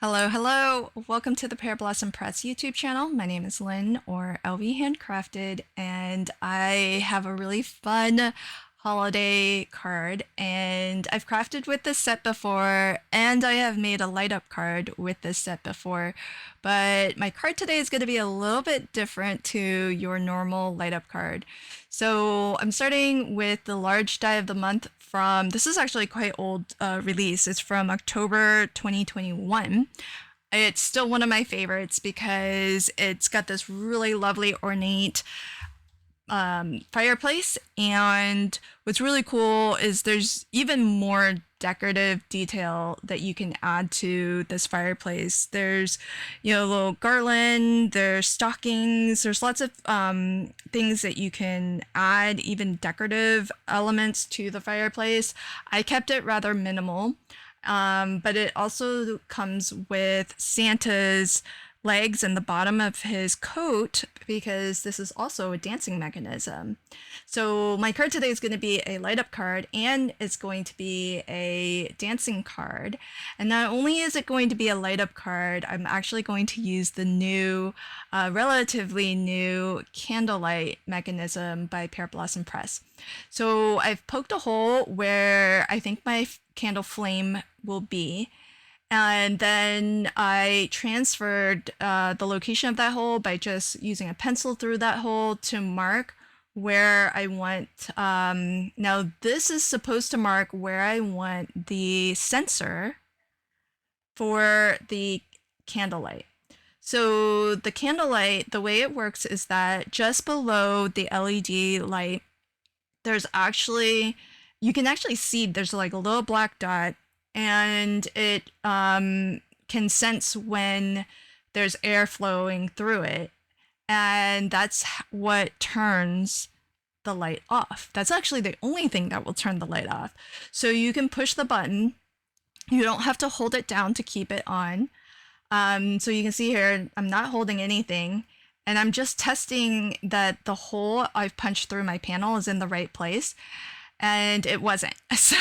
Hello, hello. Welcome to the Pear Blossom Press YouTube channel. My name is Lynn, or LV Handcrafted, and I have a really fun holiday card, and I've crafted with this set before, and I have made a light up card with this set before, but my card today is going to be a little bit different to your normal light up card. So I'm starting with the large die of the month from, this is actually quite old release. It's from October 2021. It's still one of my favorites because it's got this really lovely ornate fireplace, and what's really cool is there's even more decorative detail that you can add to this fireplace. There's, a little garland, there's stockings, there's lots of things that you can add, even decorative elements to the fireplace. I kept it rather minimal, but it also comes with Santa's legs and the bottom of his coat, because this is also a dancing mechanism. So my card today is going to be a light up card, and it's going to be a dancing card. And not only is it going to be a light up card, I'm actually going to use the new, relatively new Candlelight mechanism by Pear Blossom Press. So I've poked a hole where I think my candle flame will be, and then I transferred the location of that hole by just using a pencil through that hole to mark where I want. Now, this is supposed to mark where I want the sensor for the candlelight. So the candlelight, the way it works is that just below the LED light, there's actually, you can actually see there's like a little black dot, and it can sense when there's air flowing through it, and that's what turns the light off. That's actually the only thing that will turn the light off. So you can push the button. You don't have to hold it down to keep it on. So you can see here, I'm not holding anything, and I'm just testing that the hole I've punched through my panel is in the right place. And it wasn't. So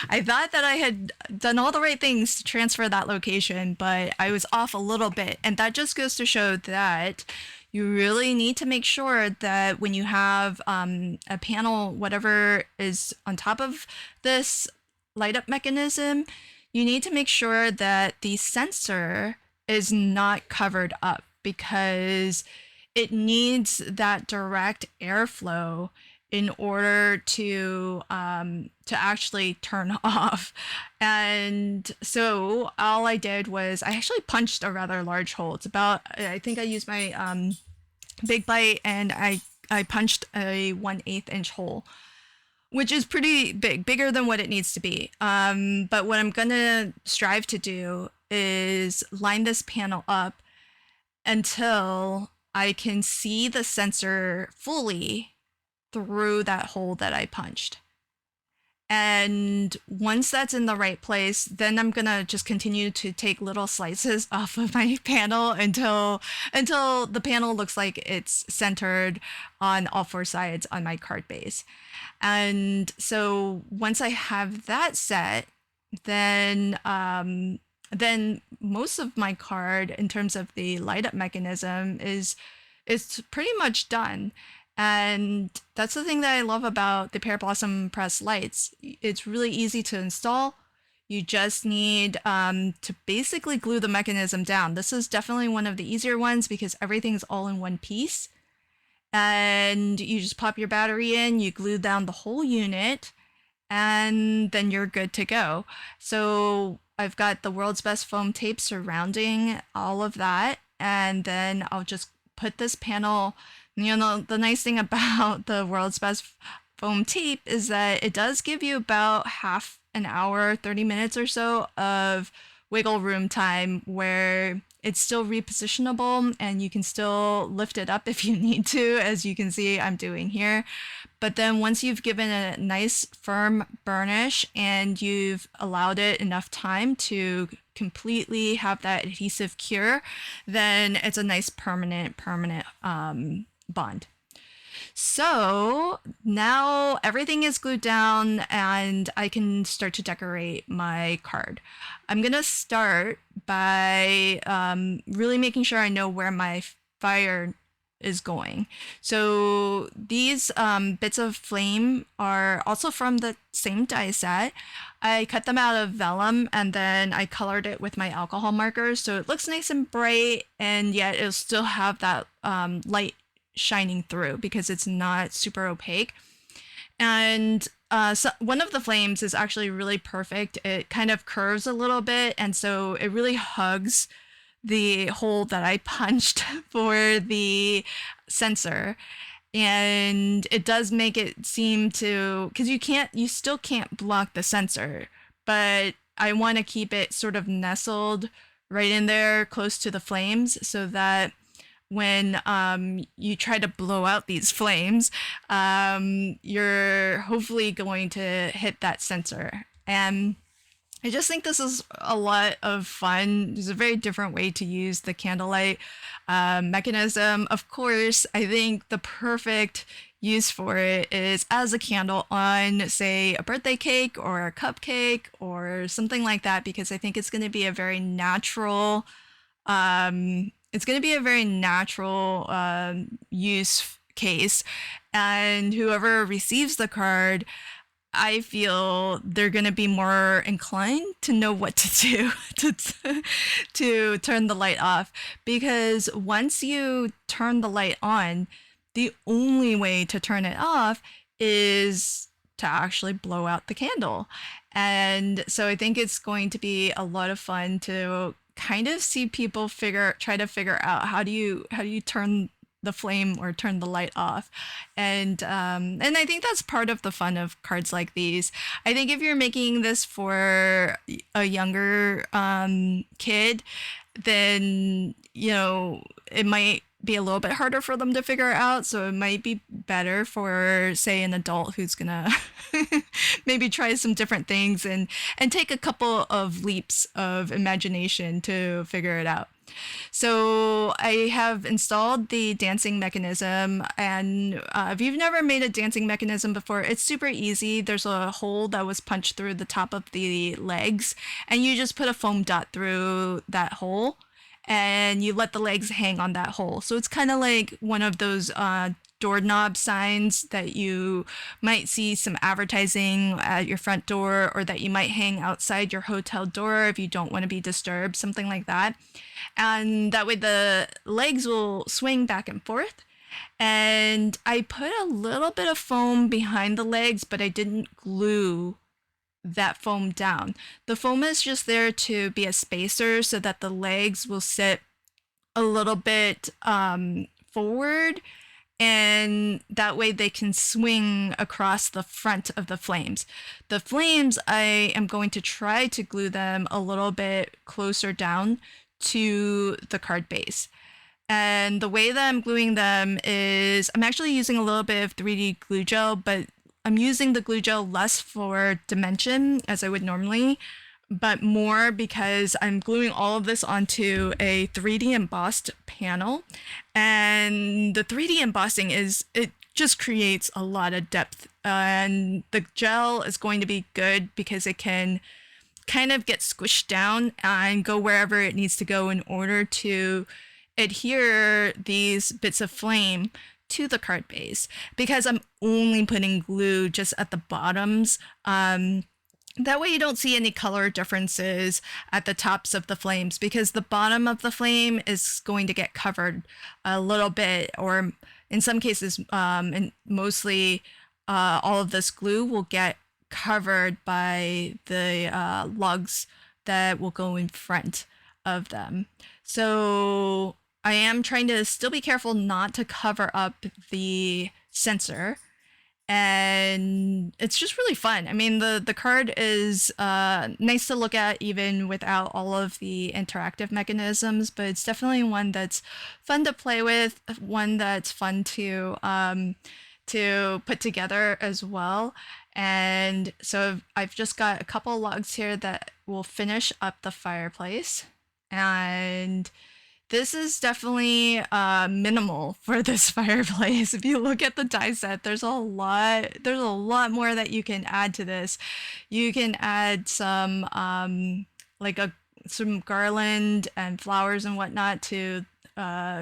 I thought that I had done all the right things to transfer that location, but I was off a little bit. And that just goes to show that you really need to make sure that when you have a panel, whatever is on top of this light up mechanism, you need to make sure that the sensor is not covered up, because it needs that direct airflow in order to actually turn off. And so all I did was I actually punched a rather large hole. It's about, I think I used my big bite, and I punched a 1/8 inch hole, which is pretty big, bigger than what it needs to be. But what I'm gonna strive to do is line this panel up until I can see the sensor fully through that hole that I punched. And once that's in the right place, then I'm gonna just continue to take little slices off of my panel until the panel looks like it's centered on all four sides on my card base. And so once I have that set, then most of my card in terms of the light up mechanism is pretty much done. And that's the thing that I love about the Pear Blossom Press lights. It's really easy to install. You just need to basically glue the mechanism down. This is definitely one of the easier ones because everything's all in one piece. And you just pop your battery in, you glue down the whole unit, and then you're good to go. So I've got the world's best foam tape surrounding all of that, and then I'll just put this panel. The nice thing about the world's best foam tape is that it does give you about half an hour, 30 minutes or so of wiggle room time where it's still repositionable and you can still lift it up if you need to, as you can see I'm doing here. But then once you've given a nice firm burnish and you've allowed it enough time to completely have that adhesive cure, then it's a nice permanent bond. So now everything is glued down and I can start to decorate my card. I'm gonna start by really making sure I know where my fire is going. So these bits of flame are also from the same die set. I cut them out of vellum and then I colored it with my alcohol markers so it looks nice and bright and yet it'll still have that light shining through because it's not super opaque. And so one of the flames is actually really perfect. It kind of curves a little bit, and so it really hugs the hole that I punched for the sensor. And it does make it seem to, because you still can't block the sensor, but I want to keep it sort of nestled right in there close to the flames so that when you try to blow out these flames, you're hopefully going to hit that sensor. And I just think this is a lot of fun. There's a very different way to use the candlelight mechanism. Of course, I think the perfect use for it is as a candle on, say, a birthday cake or a cupcake or something like that, because I think it's going to be a very natural use case, and whoever receives the card, I feel they're going to be more inclined to know what to do to turn the light off, because once you turn the light on, the only way to turn it off is to actually blow out the candle. And so I think it's going to be a lot of fun to kind of see people try to figure out how do you turn the flame or turn the light off. And I think that's part of the fun of cards like these. I think if you're making this for a younger kid, then it might be a little bit harder for them to figure out. So it might be better for, say, an adult who's gonna maybe try some different things and take a couple of leaps of imagination to figure it out. So I have installed the dancing mechanism, and if you've never made a dancing mechanism before, it's super easy. There's a hole that was punched through the top of the legs, and you just put a foam dot through that hole, and you let the legs hang on that hole. So it's kind of like one of those doorknob signs that you might see some advertising at your front door, or that you might hang outside your hotel door if you don't want to be disturbed, something like that. And that way the legs will swing back and forth. And I put a little bit of foam behind the legs, but I didn't glue that foam down. The foam is just there to be a spacer so that the legs will sit a little bit forward, and that way they can swing across the front of the flames. The flames, I am going to try to glue them a little bit closer down to the card base. And the way that I'm gluing them is I'm actually using a little bit of 3D glue gel, but I'm using the glue gel less for dimension as I would normally, but more because I'm gluing all of this onto a 3D embossed panel. And the 3D embossing it just creates a lot of depth. And the gel is going to be good because it can kind of get squished down and go wherever it needs to go in order to adhere these bits of flame to the card base, because I'm only putting glue just at the bottoms. That way you don't see any color differences at the tops of the flames, because the bottom of the flame is going to get covered a little bit, or in some cases, and mostly all of this glue will get covered by the lugs that will go in front of them. So I am trying to still be careful not to cover up the sensor, and it's just really fun. I mean, the card is nice to look at even without all of the interactive mechanisms, but it's definitely one that's fun to play with, one that's fun to put together as well. And so I've just got a couple logs here that will finish up the fireplace. And This is definitely minimal for this fireplace. If you look at the die set, there's a lot more that you can add to this. You can add some like a some garland and flowers and whatnot to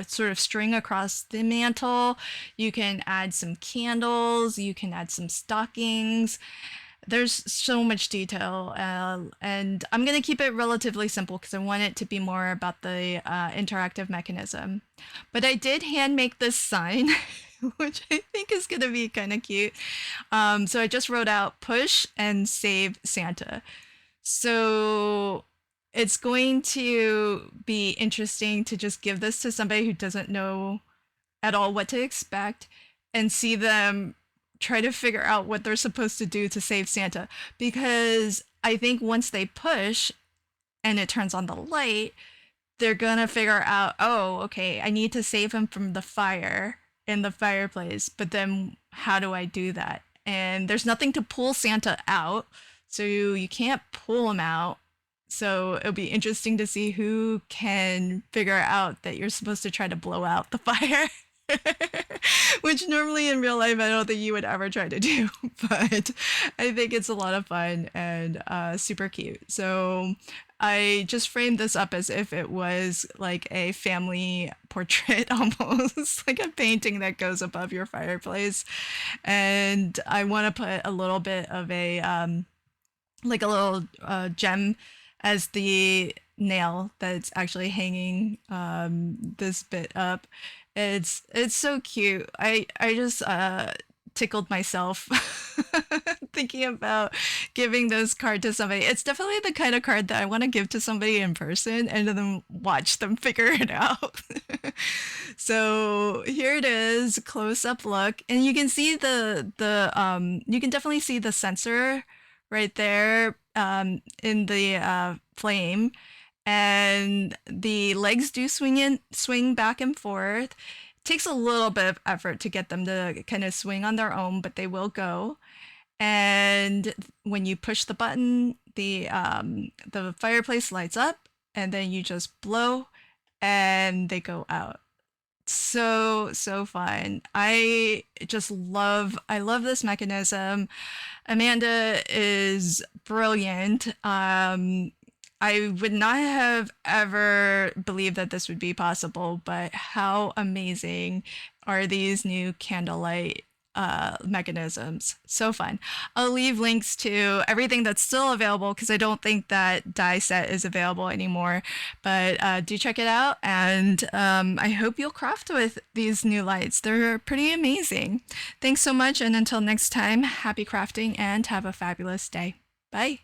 sort of string across the mantle. You can add some candles, you can add some stockings. There's so much detail, and I'm going to keep it relatively simple because I want it to be more about the interactive mechanism. But I did hand make this sign, which I think is going to be kind of cute. So I just wrote out push and save Santa. So it's going to be interesting to just give this to somebody who doesn't know at all what to expect and see them try to figure out what they're supposed to do to save Santa. Because I think once they push and it turns on the light, they're gonna figure out, oh, okay, I need to save him from the fire in the fireplace. But then how do I do that? And there's nothing to pull Santa out, so you can't pull him out. So it'll be interesting to see who can figure out that you're supposed to try to blow out the fire. Which normally in real life I don't think you would ever try to do, but I think it's a lot of fun and super cute. So I just framed this up as if it was like a family portrait almost, like a painting that goes above your fireplace. And I want to put a little bit of a like a little gem as the nail that's actually hanging this bit up. It's so cute. I just tickled myself thinking about giving this card to somebody. It's definitely the kind of card that I want to give to somebody in person and then watch them figure it out. So here it is, close up look, and you can see the you can definitely see the sensor right there in the flame, and the legs do swing back and forth. It takes a little bit of effort to get them to kind of swing on their own, but they will go. And when you push the button, the fireplace lights up, and then you just blow, and they go out. So fun. I love this mechanism. Amanda is brilliant. I would not have ever believed that this would be possible, but how amazing are these new Candlelight mechanisms? So fun. I'll leave links to everything that's still available because I don't think that die set is available anymore. But do check it out, and I hope you'll craft with these new lights. They're pretty amazing. Thanks so much, and until next time, happy crafting and have a fabulous day. Bye.